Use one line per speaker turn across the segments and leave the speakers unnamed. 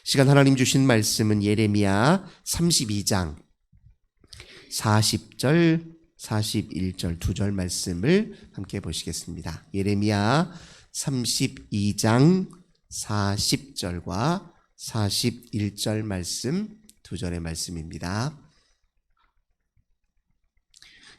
시간 하나님 주신 말씀은 예레미야 32장 40절, 41절 두 절 말씀을 함께 보시겠습니다. 예레미야 32장 40절과 41절 말씀 두 절의 말씀입니다.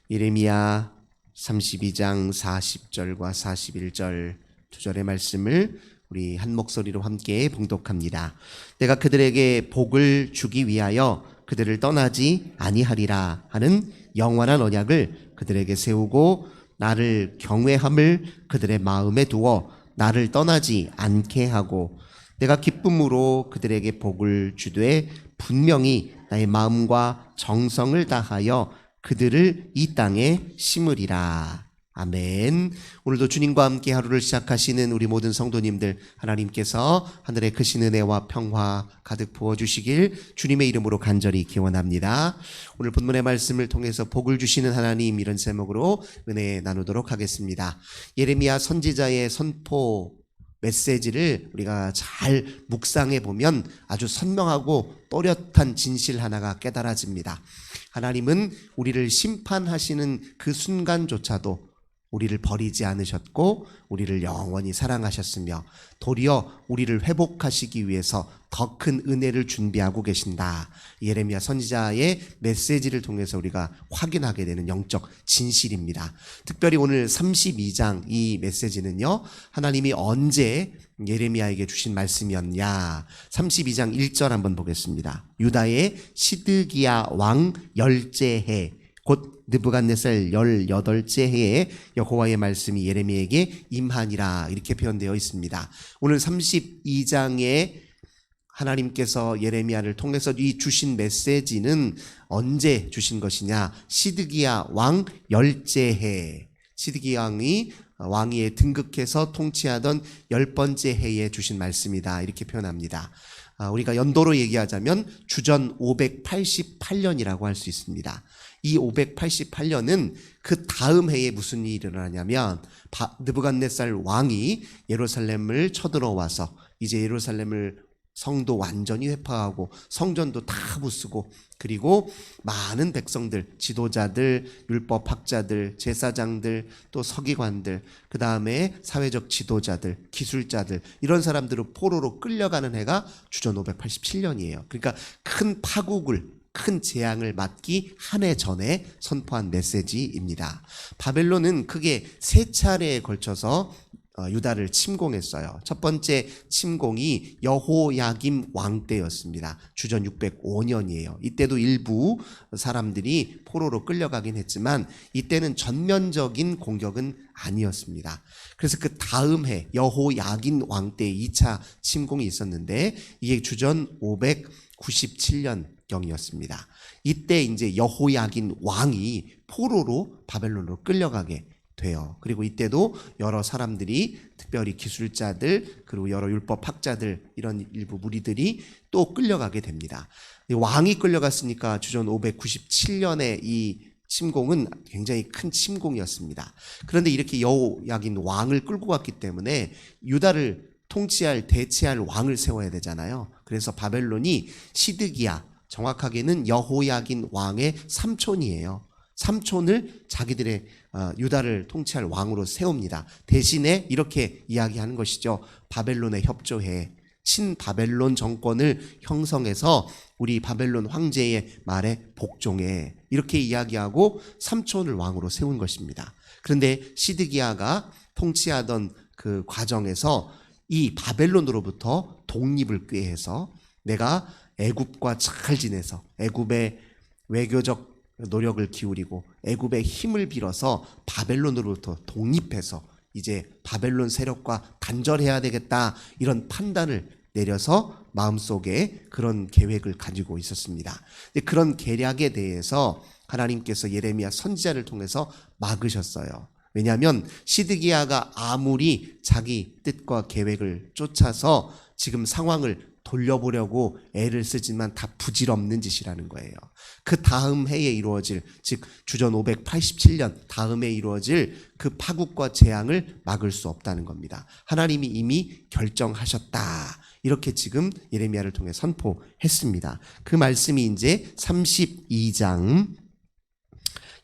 예레미야 32장 40절과 41절 두 절의 말씀을 우리 한 목소리로 함께 봉독합니다. 내가 그들에게 복을 주기 위하여 그들을 떠나지 아니하리라 하는 영원한 언약을 그들에게 세우고 나를 경외함을 그들의 마음에 두어 나를 떠나지 않게 하고 내가 기쁨으로 그들에게 복을 주되 분명히 나의 마음과 정성을 다하여 그들을 이 땅에 심으리라. 아멘. 오늘도 주님과 함께 하루를 시작하시는 우리 모든 성도님들, 하나님께서 하늘의 크신 은혜와 평화 가득 부어주시길 주님의 이름으로 간절히 기원합니다. 오늘 본문의 말씀을 통해서 복을 주시는 하나님, 이런 제목으로 은혜 나누도록 하겠습니다. 예레미야 선지자의 선포 메시지를 우리가 잘 묵상해 보면 아주 선명하고 또렷한 진실 하나가 깨달아집니다. 하나님은 우리를 심판하시는 그 순간조차도 우리를 버리지 않으셨고 우리를 영원히 사랑하셨으며 도리어 우리를 회복하시기 위해서 더 큰 은혜를 준비하고 계신다. 예레미야 선지자의 메시지를 통해서 우리가 확인하게 되는 영적 진실입니다. 특별히 오늘 32장 이 메시지는요, 하나님이 언제 예레미야에게 주신 말씀이었냐. 32장 1절 한번 보겠습니다. 유다의 시드기야 왕 열째해, 곧 느부갓네살 18째 해에 여호와의 말씀이 예레미야에게 임하니라, 이렇게 표현되어 있습니다. 오늘 32장에 하나님께서 예레미야를 통해서 이 주신 메시지는 언제 주신 것이냐. 시드기야 왕 10째 해, 시드기야 왕위에 등극해서 통치하던 10번째 해에 주신 말씀이다, 이렇게 표현합니다. 우리가 연도로 얘기하자면 주전 588년이라고 할 수 있습니다. 이 588년은 그 다음 해에 무슨 일이 일어나냐면 느부갓네살 왕이 예루살렘을 쳐들어와서 이제 예루살렘을 성도 완전히 회파하고 성전도 다 부수고, 그리고 많은 백성들, 지도자들, 율법학자들, 제사장들, 또 서기관들, 그 다음에 사회적 지도자들, 기술자들, 이런 사람들을 포로로 끌려가는 해가 주전 587년이에요. 그러니까 큰 파국을, 큰 재앙을 맞기 한 해 전에 선포한 메시지입니다. 바벨론은 크게 세 차례에 걸쳐서 유다를 침공했어요. 첫 번째 침공이 여호야김 왕 때였습니다. 주전 605년이에요. 이때도 일부 사람들이 포로로 끌려가긴 했지만 이때는 전면적인 공격은 아니었습니다. 그래서 그 다음 해 여호야긴 왕 때 2차 침공이 있었는데 이게 주전 597년 경이었습니다. 이때 이제 여호야긴 왕이 포로로 바벨론으로 끌려가게 돼요. 그리고 이때도 여러 사람들이, 특별히 기술자들, 그리고 여러 율법학자들, 이런 일부 무리들이 또 끌려가게 됩니다. 왕이 끌려갔으니까 주전 597년에 이 침공은 굉장히 큰 침공이었습니다. 그런데 이렇게 여호야긴 왕을 끌고 갔기 때문에 유다를 통치할, 대체할 왕을 세워야 되잖아요. 그래서 바벨론이 시드기야, 정확하게는 여호야긴 왕의 삼촌이에요. 삼촌을 자기들의 유다를 통치할 왕으로 세웁니다. 대신에 이렇게 이야기하는 것이죠. 바벨론에 협조해, 친바벨론 정권을 형성해서 우리 바벨론 황제의 말에 복종해, 이렇게 이야기하고 삼촌을 왕으로 세운 것입니다. 그런데 시드기야가 통치하던 그 과정에서 이 바벨론으로부터 독립을 꾀해서 내가 애굽과 잘 지내서 애굽의 외교적 노력을 기울이고 애굽의 힘을 빌어서 바벨론으로부터 독립해서 이제 바벨론 세력과 단절해야 되겠다, 이런 판단을 내려서 마음속에 그런 계획을 가지고 있었습니다. 그런 계략에 대해서 하나님께서 예레미야 선지자를 통해서 막으셨어요. 왜냐하면 시드기야가 아무리 자기 뜻과 계획을 쫓아서 지금 상황을 돌려보려고 애를 쓰지만 다 부질없는 짓이라는 거예요. 그 다음 해에 이루어질, 즉 주전 587년 다음에 이루어질 그 파국과 재앙을 막을 수 없다는 겁니다. 하나님이 이미 결정하셨다, 이렇게 지금 예레미야를 통해 선포했습니다. 그 말씀이 이제 32장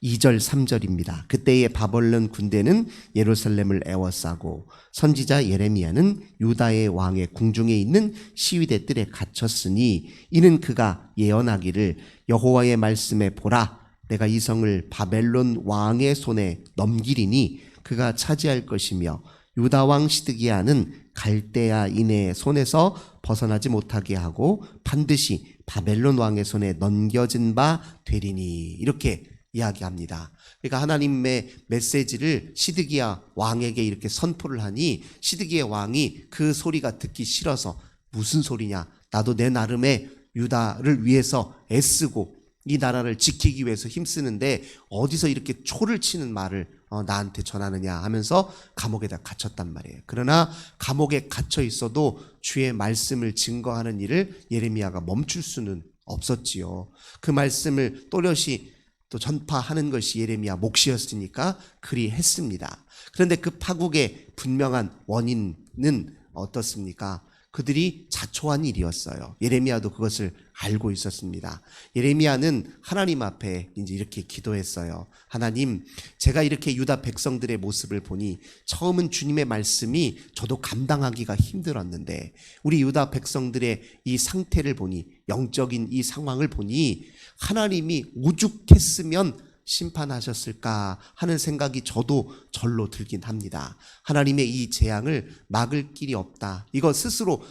2절 3절입니다. 그때의 바벨론 군대는 예루살렘을 에워싸고 선지자 예레미야는 유다의 왕의 궁중에 있는 시위대 뜰에 갇혔으니 이는 그가 예언하기를 여호와의 말씀에 보라 내가 이 성을 바벨론 왕의 손에 넘기리니 그가 차지할 것이며 유다 왕 시드기야는 갈대아인의 손에서 벗어나지 못하게 하고 반드시 바벨론 왕의 손에 넘겨진 바 되리니 이렇게 이야기합니다. 그러니까 하나님의 메시지를 시드기야 왕에게 이렇게 선포를 하니 시드기야 왕이 그 소리가 듣기 싫어서 무슨 소리냐 나도 내 나름의 유다를 위해서 애쓰고 이 나라를 지키기 위해서 힘쓰는데 어디서 이렇게 초를 치는 말을 나한테 전하느냐 하면서 감옥에다 갇혔단 말이에요. 그러나 감옥에 갇혀 있어도 주의 말씀을 증거하는 일을 예레미야가 멈출 수는 없었지요. 그 말씀을 또렷이 또 전파하는 것이 예레미야 몫이었으니까 그리 했습니다. 그런데 그 파국의 분명한 원인은 어떻습니까? 그들이 자초한 일이었어요. 예레미야도 그것을 알고 있었습니다. 예레미야는 하나님 앞에 이제 이렇게 기도했어요. 하나님, 제가 이렇게 유다 백성들의 모습을 보니 처음은 주님의 말씀이 저도 감당하기가 힘들었는데 우리 유다 백성들의 이 상태를 보니 영적인 이 상황을 보니 하나님이 오죽했으면 심판하셨을까 하는 생각이 저도 절로 들긴 합니다. 하나님의 이 재앙을 막을 길이 없다. 이거 스스로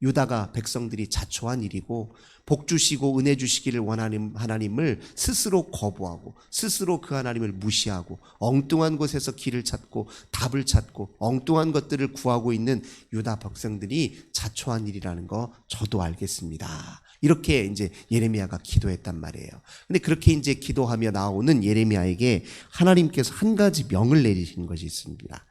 유다가 백성들이 자초한 일이고 복 주시고 은혜 주시기를 원하는 하나님을 스스로 거부하고 스스로 그 하나님을 무시하고 엉뚱한 곳에서 길을 찾고 답을 찾고 엉뚱한 것들을 구하고 있는 유다 백성들이 자초한 일이라는 거 저도 알겠습니다. 이렇게 이제 예레미야가 기도했단 말이에요. 근데 그렇게 이제 기도하며 나오는 예레미야에게 하나님께서 한 가지 명을 내리신 것이 있습니다.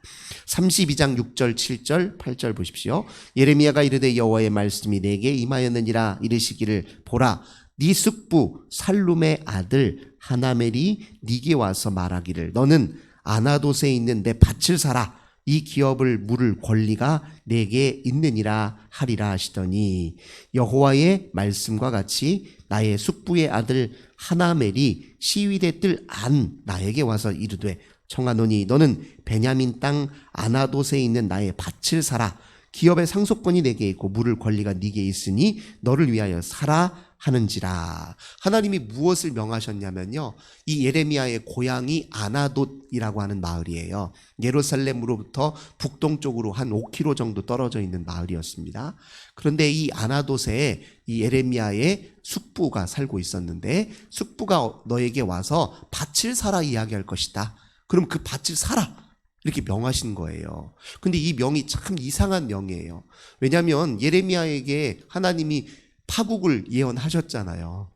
32장 6절, 7절, 8절 보십시오. 예레미야가 이르되 여호와의 말씀이 내게 임하였느니라 이르시기를 보라 네 숙부 살룸의 아들 하나멜이 네게 와서 말하기를 너는 아나돗에 있는 내 밭을 사라 이 기업을 물을 권리가 내게 있느니라 하리라 하시더니 여호와의 말씀과 같이 나의 숙부의 아들 하나멜이 시위대 뜰 안 나에게 와서 이르되 청하노니 너는 베냐민 땅 아나돗에 있는 나의 밭을 사라 기업의 상속권이 내게 있고 물을 권리가 네게 있으니 너를 위하여 사라 하는지라. 하나님이 무엇을 명하셨냐면요. 이 예레미야의 고향이 아나돗이라고 하는 마을이에요. 예루살렘으로부터 북동쪽으로 한 5km 정도 떨어져 있는 마을이었습니다. 그런데 이 아나돗에 이 예레미야의 숙부가 살고 있었는데 숙부가 너에게 와서 밭을 사라 이야기할 것이다. 그럼 그 밭을 사라. 이렇게 명하신 거예요. 근데 이 명이 참 이상한 명이에요. 왜냐하면 예레미야에게 하나님이 파국을 예언하셨잖아요.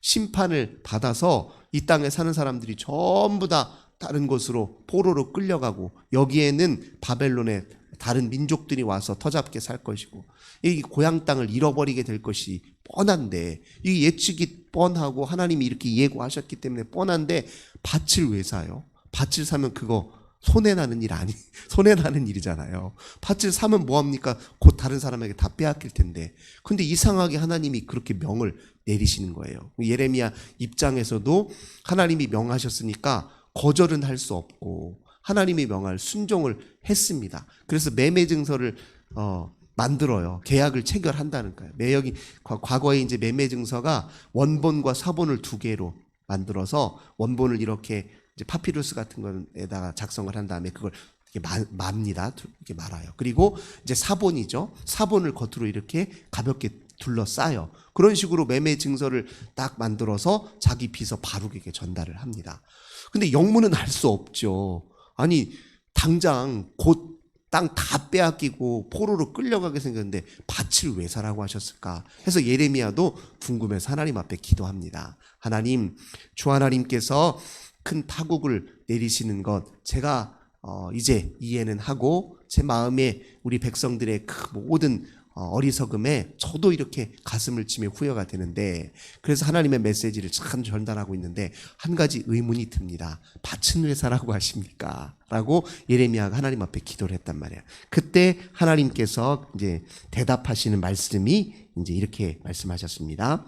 심판을 받아서 이 땅에 사는 사람들이 전부 다 다른 곳으로 포로로 끌려가고 여기에는 바벨론의 다른 민족들이 와서 터잡게 살 것이고 이 고향 땅을 잃어버리게 될 것이 뻔한데 이 예측이 뻔하고 하나님이 이렇게 예고하셨기 때문에 뻔한데 밭을 왜 사요? 밭을 사면 그거 손해나는 일이잖아요. 밭을 사면 뭐합니까? 곧 다른 사람에게 다 빼앗길 텐데. 근데 이상하게 하나님이 그렇게 명을 내리시는 거예요. 예레미야 입장에서도 하나님이 명하셨으니까 거절은 할 수 없고 하나님의 명할 순종을 했습니다. 그래서 매매 증서를 만들어요. 계약을 체결한다는 거예요. 매역이 과거에 이제 매매 증서가 원본과 사본을 두 개로 만들어서 원본을 이렇게 이제 파피루스 같은 거에다가 작성을 한 다음에 그걸 이렇게 맙니다. 이렇게 말아요. 그리고 이제 사본이죠. 사본을 겉으로 이렇게 가볍게 둘러싸요. 그런 식으로 매매 증서를 딱 만들어서 자기 비서 바룩에게 전달을 합니다. 근데 영문은 알 수 없죠. 아니 당장 곧 땅 다 빼앗기고 포로로 끌려가게 생겼는데 밭을 왜 사라고 하셨을까 해서 예레미야도 궁금해서 하나님 앞에 기도합니다. 하나님, 주 하나님께서 큰 파국을 내리시는 것 제가 이제 이해는 하고 제 마음에 우리 백성들의 그 모든 어리석음에 저도 이렇게 가슴을 치며 후회가 되는데, 그래서 하나님의 메시지를 참 전달하고 있는데 한 가지 의문이 듭니다. 밭은 왜 사라고 하십니까? 라고 예레미야가 하나님 앞에 기도를 했단 말이에요. 그때 하나님께서 이제 대답하시는 말씀이 이제 이렇게 말씀하셨습니다.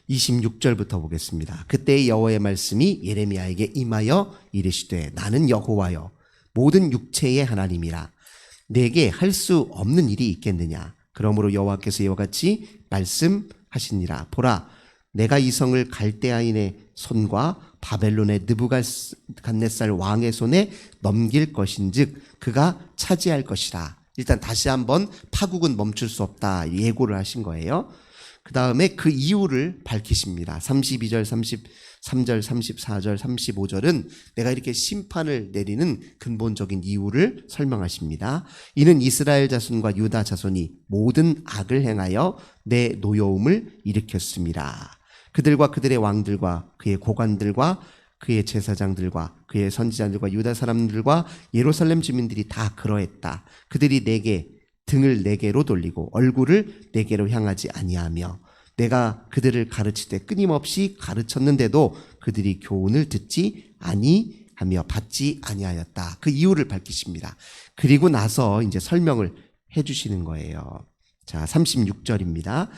26절부터 보겠습니다. 그때 여호와의 말씀이 예레미야에게 임하여 이르시되 나는 여호와여 모든 육체의 하나님이라. 내게 할 수 없는 일이 있겠느냐. 그러므로 여호와께서 이와 같이 말씀하시니라. 보라, 내가 이 성을 갈대아인의 손과 바벨론의 느부갓네살 왕의 손에 넘길 것인즉 그가 차지할 것이라. 일단 다시 한번 파국은 멈출 수 없다 예고를 하신 거예요. 그 다음에 그 이유를 밝히십니다. 32절, 33절, 34절, 35절은 내가 이렇게 심판을 내리는 근본적인 이유를 설명하십니다. 이는 이스라엘 자손과 유다 자손이 모든 악을 행하여 내 노여움을 일으켰습니다. 그들과 그들의 왕들과 그의 고관들과 그의 제사장들과 그의 선지자들과 유다 사람들과 예루살렘 주민들이 다 그러했다. 그들이 등을 내게로 돌리고 얼굴을 내게로 향하지 아니하며 내가 그들을 가르치되 끊임없이 가르쳤는데도 그들이 교훈을 듣지 아니하며 받지 아니하였다. 그 이유를 밝히십니다. 그리고 나서 이제 설명을 해주시는 거예요. 자, 36절입니다.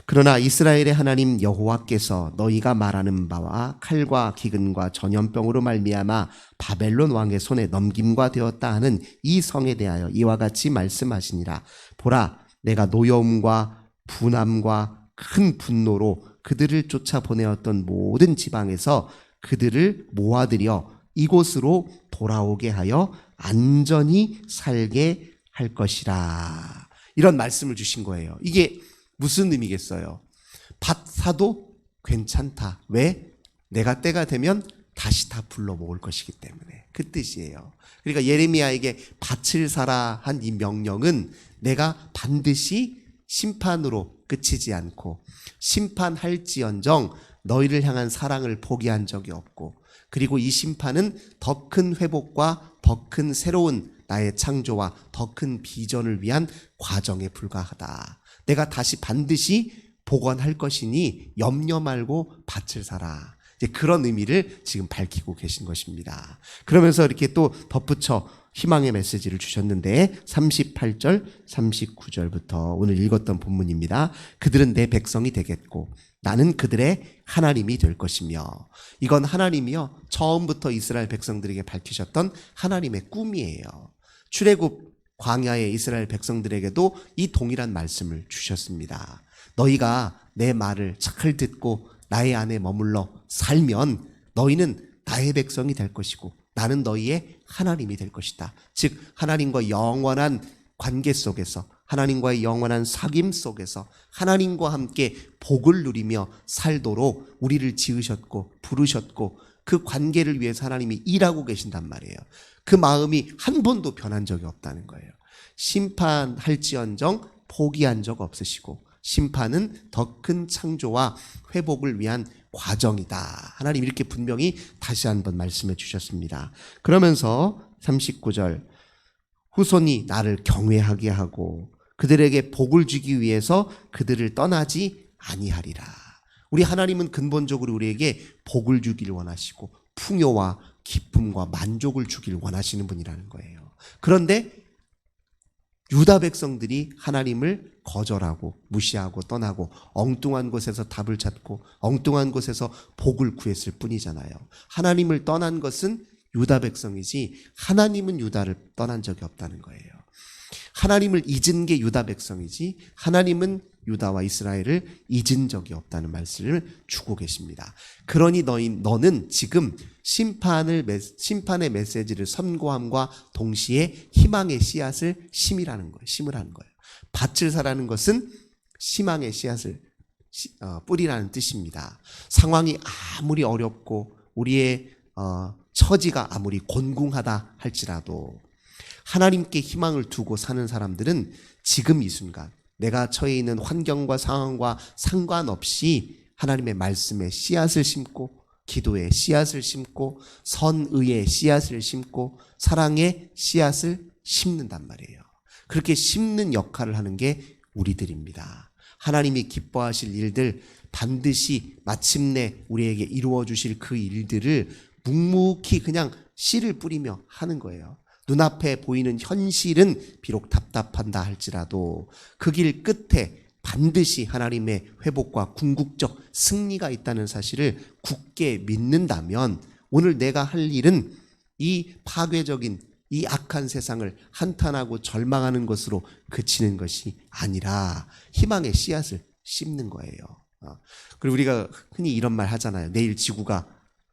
그러나 이스라엘의 하나님 여호와께서 너희가 말하는 바와 칼과 기근과 전염병으로 말미암아 바벨론 왕의 손에 넘김과 되었다 하는 이 성에 대하여 이와 같이 말씀하시니라. 보라, 내가 노여움과 분함과 큰 분노로 그들을 쫓아보내었던 모든 지방에서 그들을 모아들여 이곳으로 돌아오게 하여 안전히 살게 할 것이라. 이런 말씀을 주신 거예요. 이게 무슨 의미겠어요? 밭 사도 괜찮다. 왜? 내가 때가 되면 다시 다 불러 모을 것이기 때문에. 그 뜻이에요. 그러니까 예레미야에게 밭을 사라 한 이 명령은 내가 반드시 심판으로 그치지 않고 심판할지언정 너희를 향한 사랑을 포기한 적이 없고, 그리고 이 심판은 더 큰 회복과 더 큰 새로운 나의 창조와 더 큰 비전을 위한 과정에 불과하다. 내가 다시 반드시 복원할 것이니 염려 말고 밭을 사라. 이제 그런 의미를 지금 밝히고 계신 것입니다. 그러면서 이렇게 또 덧붙여 희망의 메시지를 주셨는데 38절, 39절부터 오늘 읽었던 본문입니다. 그들은 내 백성이 되겠고 나는 그들의 하나님이 될 것이며. 이건 하나님이요 처음부터 이스라엘 백성들에게 밝히셨던 하나님의 꿈이에요. 출애굽 광야의 이스라엘 백성들에게도 이 동일한 말씀을 주셨습니다. 너희가 내 말을 잘 듣고 나의 안에 머물러 살면 너희는 나의 백성이 될 것이고 나는 너희의 하나님이 될 것이다. 즉 하나님과 영원한 관계 속에서, 하나님과의 영원한 사귐 속에서 하나님과 함께 복을 누리며 살도록 우리를 지으셨고 부르셨고 그 관계를 위해서 하나님이 일하고 계신단 말이에요. 그 마음이 한 번도 변한 적이 없다는 거예요. 심판할지언정 포기한 적 없으시고 심판은 더 큰 창조와 회복을 위한 과정이다. 하나님 이렇게 분명히 다시 한번 말씀해 주셨습니다. 그러면서 39절 후손이 나를 경외하게 하고 그들에게 복을 주기 위해서 그들을 떠나지 아니하리라. 우리 하나님은 근본적으로 우리에게 복을 주기를 원하시고 풍요와 기쁨과 만족을 주기를 원하시는 분이라는 거예요. 그런데 유다 백성들이 하나님을 거절하고 무시하고 떠나고 엉뚱한 곳에서 답을 찾고 엉뚱한 곳에서 복을 구했을 뿐이잖아요. 하나님을 떠난 것은 유다 백성이지 하나님은 유다를 떠난 적이 없다는 거예요. 하나님을 잊은 게 유다 백성이지 하나님은 유다와 이스라엘을 잊은 적이 없다는 말씀을 주고 계십니다. 그러니 너는 지금 심판의 메시지를 선고함과 동시에 희망의 씨앗을 심으라는 거예요. 밭을 사라는 것은 희망의 씨앗을 뿌리라는 뜻입니다. 상황이 아무리 어렵고 우리의 처지가 아무리 곤궁하다 할지라도 하나님께 희망을 두고 사는 사람들은 지금 이 순간 내가 처해 있는 환경과 상황과 상관없이 하나님의 말씀에 씨앗을 심고 기도에 씨앗을 심고 선의의 씨앗을 심고 사랑의 씨앗을 심는단 말이에요. 그렇게 심는 역할을 하는 게 우리들입니다. 하나님이 기뻐하실 일들, 반드시 마침내 우리에게 이루어 주실 그 일들을 묵묵히 그냥 씨를 뿌리며 하는 거예요. 눈앞에 보이는 현실은 비록 답답한다 할지라도 그 길 끝에 반드시 하나님의 회복과 궁극적 승리가 있다는 사실을 굳게 믿는다면 오늘 내가 할 일은 이 파괴적인 이 악한 세상을 한탄하고 절망하는 것으로 그치는 것이 아니라 희망의 씨앗을 심는 거예요. 그리고 우리가 흔히 이런 말 하잖아요. 내일 지구가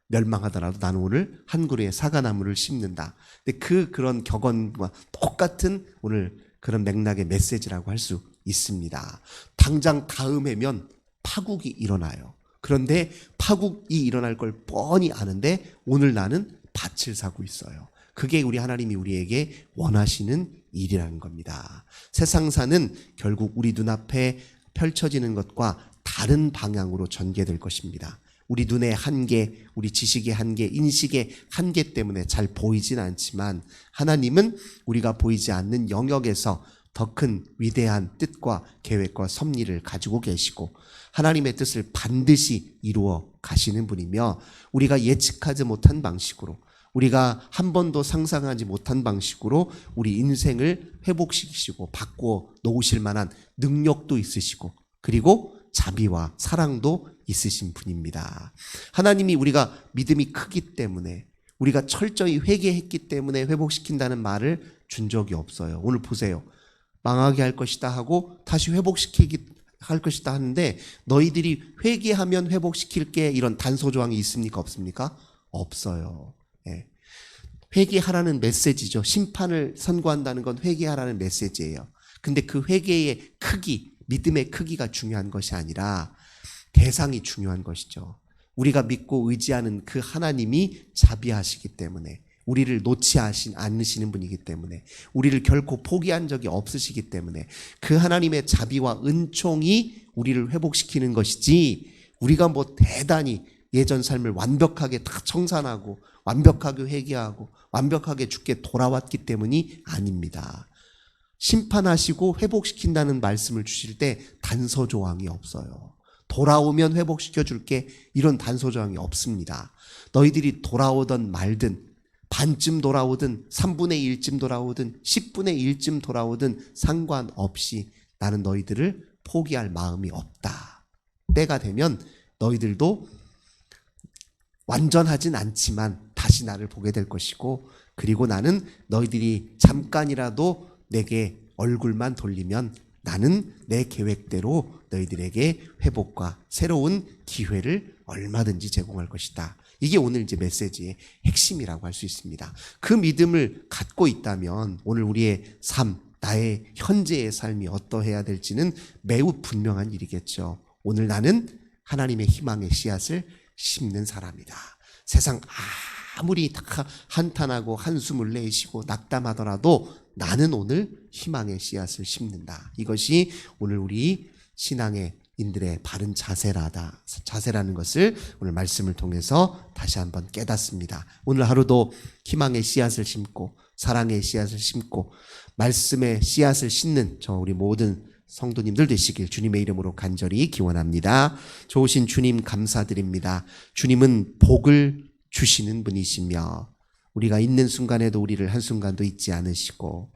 멸망하더라도 나는 오늘 한 그루의 사과나무를 심는다. 근데 그런 격언과 똑같은 오늘 그런 맥락의 메시지라고 할 수 있습니다. 당장 다음 해면 파국이 일어나요. 그런데 파국이 일어날 걸 뻔히 아는데 오늘 나는 밭을 사고 있어요. 그게 우리 하나님이 우리에게 원하시는 일이라는 겁니다. 세상사는 결국 우리 눈앞에 펼쳐지는 것과 다른 방향으로 전개될 것입니다. 우리 눈의 한계, 우리 지식의 한계, 인식의 한계 때문에 잘 보이진 않지만 하나님은 우리가 보이지 않는 영역에서 더 큰 위대한 뜻과 계획과 섭리를 가지고 계시고 하나님의 뜻을 반드시 이루어 가시는 분이며 우리가 예측하지 못한 방식으로 우리가 한 번도 상상하지 못한 방식으로 우리 인생을 회복시키시고 바꾸어 놓으실 만한 능력도 있으시고 그리고 자비와 사랑도 있으신 분입니다. 하나님이 우리가 믿음이 크기 때문에 우리가 철저히 회개했기 때문에 회복시킨다는 말을 준 적이 없어요. 오늘 보세요. 망하게 할 것이다 하고 다시 회복시키기 할 것이다 하는데 너희들이 회개하면 회복시킬게 이런 단서조항이 있습니까? 없습니까? 없어요. 예. 회개하라는 메시지죠. 심판을 선고한다는 건 회개하라는 메시지예요. 근데 그 회개의 크기, 믿음의 크기가 중요한 것이 아니라 대상이 중요한 것이죠. 우리가 믿고 의지하는 그 하나님이 자비하시기 때문에 우리를 놓지 않으시는 분이기 때문에 우리를 결코 포기한 적이 없으시기 때문에 그 하나님의 자비와 은총이 우리를 회복시키는 것이지 우리가 뭐 대단히 예전 삶을 완벽하게 다 청산하고 완벽하게 회개하고 완벽하게 주께 돌아왔기 때문이 아닙니다. 심판하시고 회복시킨다는 말씀을 주실 때 단서조항이 없어요. 돌아오면 회복시켜 줄게 이런 단서조항이 없습니다. 너희들이 돌아오든 말든 반쯤 돌아오든 3분의 1쯤 돌아오든 10분의 1쯤 돌아오든 상관없이 나는 너희들을 포기할 마음이 없다. 때가 되면 너희들도 완전하진 않지만 다시 나를 보게 될 것이고 그리고 나는 너희들이 잠깐이라도 내게 얼굴만 돌리면 나는 내 계획대로 너희들에게 회복과 새로운 기회를 얼마든지 제공할 것이다. 이게 오늘 이제 메시지의 핵심이라고 할 수 있습니다. 그 믿음을 갖고 있다면 오늘 우리의 삶, 나의 현재의 삶이 어떠해야 될지는 매우 분명한 일이겠죠. 오늘 나는 하나님의 희망의 씨앗을 심는 사람이다. 세상 아무리 한탄하고 한숨을 내쉬고 낙담하더라도 나는 오늘 희망의 씨앗을 심는다. 이것이 오늘 우리 신앙의 인들의 바른 자세라는 것을 오늘 말씀을 통해서 다시 한번 깨닫습니다. 오늘 하루도 희망의 씨앗을 심고 사랑의 씨앗을 심고 말씀의 씨앗을 심는 저 우리 모든 성도님들 되시길 주님의 이름으로 간절히 기원합니다. 좋으신 주님 감사드립니다. 주님은 복을 주시는 분이시며 우리가 있는 순간에도 우리를 한순간도 잊지 않으시고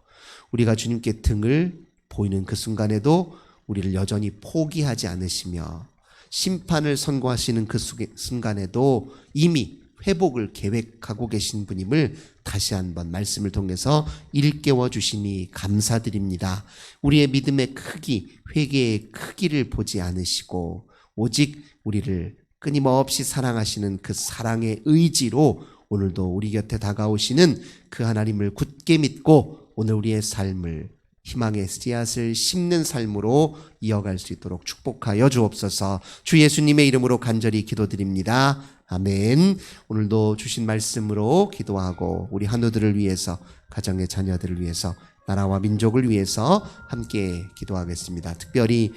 우리가 주님께 등을 보이는 그 순간에도 우리를 여전히 포기하지 않으시며 심판을 선고하시는 그 순간에도 이미 회복을 계획하고 계신 분임을 다시 한번 말씀을 통해서 일깨워 주시니 감사드립니다. 우리의 믿음의 크기, 회개의 크기를 보지 않으시고 오직 우리를 끊임없이 사랑하시는 그 사랑의 의지로 오늘도 우리 곁에 다가오시는 그 하나님을 굳게 믿고 오늘 우리의 삶을 희망의 씨앗을 심는 삶으로 이어갈 수 있도록 축복하여 주옵소서. 주 예수님의 이름으로 간절히 기도드립니다. 아멘. 오늘도 주신 말씀으로 기도하고 우리 한우들을 위해서 가정의 자녀들을 위해서 나라와 민족을 위해서 함께 기도하겠습니다. 특별히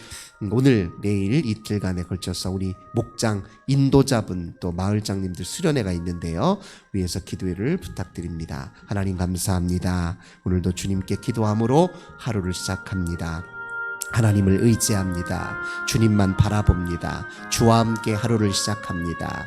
오늘 내일 이틀간에 걸쳐서 우리 목장 인도자분 또 마을장님들 수련회가 있는데요. 위해서 기도를 부탁드립니다. 하나님 감사합니다. 오늘도 주님께 기도함으로 하루를 시작합니다. 하나님을 의지합니다. 주님만 바라봅니다. 주와 함께 하루를 시작합니다.